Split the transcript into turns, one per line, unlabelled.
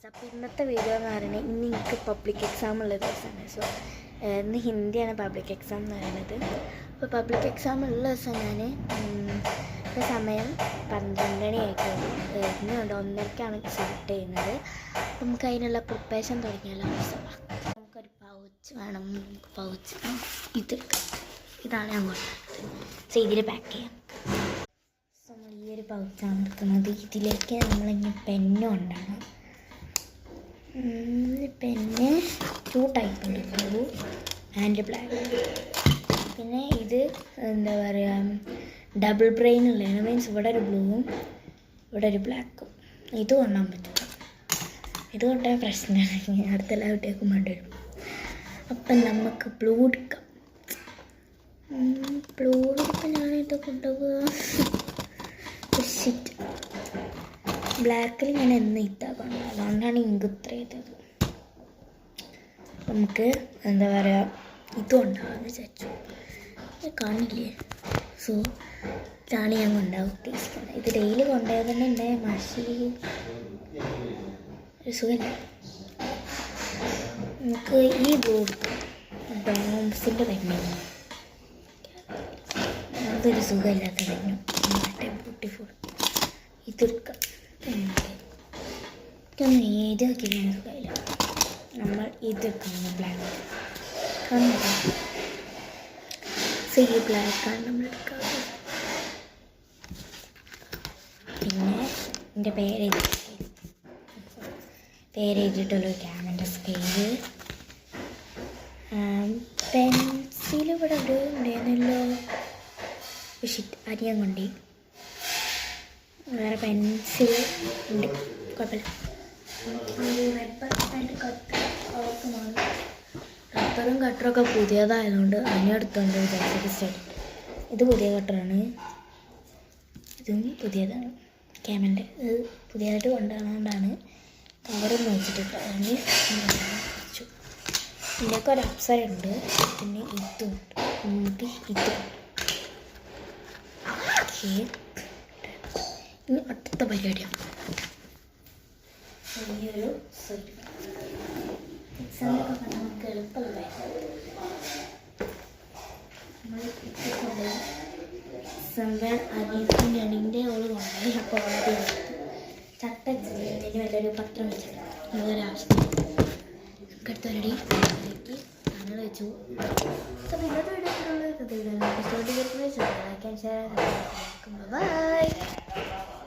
Friends, അപ്പോൾ ഇന്നത്തെ video എന്ന് പറയുന്നത് ഇന്ന് എനിക്ക് പബ്ലിക് എക്സാം ഉള്ള ദിവസമാണ്. സോ ഇന്ന് ഹിന്ദിയാണ് പബ്ലിക് എക്സാം എന്ന് പറയുന്നത്. അപ്പോൾ പബ്ലിക് എക്സാം ഉള്ള ദിവസം ഞാൻ ഇപ്പോൾ സമയം 12 മണിയായിട്ടുള്ളൂ. ഇന്നുണ്ട് 1:30ക്കാണ് സ്റ്റാർട്ട് ചെയ്യുന്നത്. നമുക്ക് അതിനുള്ള പ്രിപ്പറേഷൻ തുടങ്ങിയാലോ. നമുക്കൊരു പൗച്ച് വേണം. പൗച്ച് ഇതാണ് ഞാൻ കൊണ്ടുവരുന്നത്. സോ ഇതിൽ പാക്ക് ചെയ്യാം. സോ നമ്മൾ ഈ ഒരു പൗച്ചാണ് എടുക്കുന്നത്. ഇതിലേക്ക് നമ്മളിങ്ങനെ പെന്ന് കൊണ്ടാണ്. പെന്ന് 2 ടൈപ്പ് ഉണ്ട്, ബ്ലൂ ആൻഡ് ബ്ലാക്ക്. പിന്നെ ഇത് എന്താ പറയുക, ഡബിൾ ബ്രെയിൻ ഉള്ളതാണ്. മീൻസ് ഇവിടെ ഒരു ബ്ലൂവും ഇവിടെ ഒരു ബ്ലാക്കും. ഇത് കൊണ്ടാൻ പറ്റില്ല. ഇത് കൊണ്ടാൽ പ്രശ്നമാണ്, അടുത്ത എല്ലാ കുട്ടികൾക്കും വേണ്ടിവരും. അപ്പം നമുക്ക് ബ്ലൂ എടുക്കാം. ബ്ലൂ എടുക്കാൻ ഞാനിത് കൊണ്ടുപോകുക. ബ്ലാക്കിൽ ഞാൻ എന്ന് ഇത്താക്കണം, അതുകൊണ്ടാണ് ഇങ്ക് ഇത്ര ചെയ്തത്. നമുക്ക് എന്താ പറയുക, ഇതും ഉണ്ടാകാമെന്ന് വിചാരിച്ചു. കാണില്ലേ? സോ ഇതാണ് ഞാൻ കൊണ്ടാകും ഉദ്ദേശിക്കുന്നത്. ഇത് ഡെയിലി കൊണ്ടുപോയത് തന്നെ എൻ്റെ മഷി ഒരു സുഖമില്ല. നമുക്ക് ഈ ബ്ലൂ ഡോംസിൻ്റെ പെന്നു, അതൊരു സുഖമില്ലാത്ത പെന്നു, ബ്യൂട്ടിഫുൾ. ഇതെടുക്കാം. ഇതൊന്നും ഏതാക്കി ഞാൻ സുഖമില്ല. നമ്മൾ ഇതെടുക്കണം, ബ്ലാക്ക് കാണുന്നില്ല. സോ ഈ ബ്ലാക്കാണ് നമ്മൾ എടുക്കാറ്. പിന്നെ എൻ്റെ പേരെഴുതിയിട്ടുള്ള ക്യാമറ സ്കെയില്, പെൻസിൽ ഇവിടെ ഉണ്ടായിരുന്നല്ലോ. അരിയാൻ കൊണ്ടേ വേറെ പെൻസിൽ ഉണ്ട്, കുഴപ്പമില്ല. റബ്ബറും കട്ടറൊക്കെ പുതിയതായതുകൊണ്ട് അതിനടുത്തുണ്ട് വിചാരിച്ചത് സ്റ്റഡി. ഇത് പുതിയ കട്ടറാണ്, ഇതും പുതിയതാണ്. ക്യാമറൻ്റെ ഇത് പുതിയതായിട്ട് കൊണ്ടുവന്നുകൊണ്ടാണ് കവറൊന്നും വെച്ചിട്ടില്ല. അതിന് വെച്ചു. ഇതിൻ്റെയൊക്കെ ഒരു അപ്സരയുണ്ട്. പിന്നെ ഇതും ഉണ്ട്, ഇതും. ഓക്കെ, ഇനി അടുത്ത പരിപാടിയാണ് വലിയൊരു എക്സാമിലൊക്കെ നമുക്ക് എളുപ്പമുള്ള ആദ്യത്തിൻ്റെ അണിൻ്റെ ഓള് കൊണ്ടുപോയി. അപ്പോൾ ആദ്യം ചട്ട ഇതിന് വലിയൊരു പത്രം വെച്ചിട്ട് ഇതൊരാവശ്യം അടുത്ത റെഡി ആക്കി അങ്ങനെ വെച്ചു. അപ്പോൾ ഇന്നത്തെ വീഡിയോ ഇഷ്ടപ്പെട്ട ബൈ.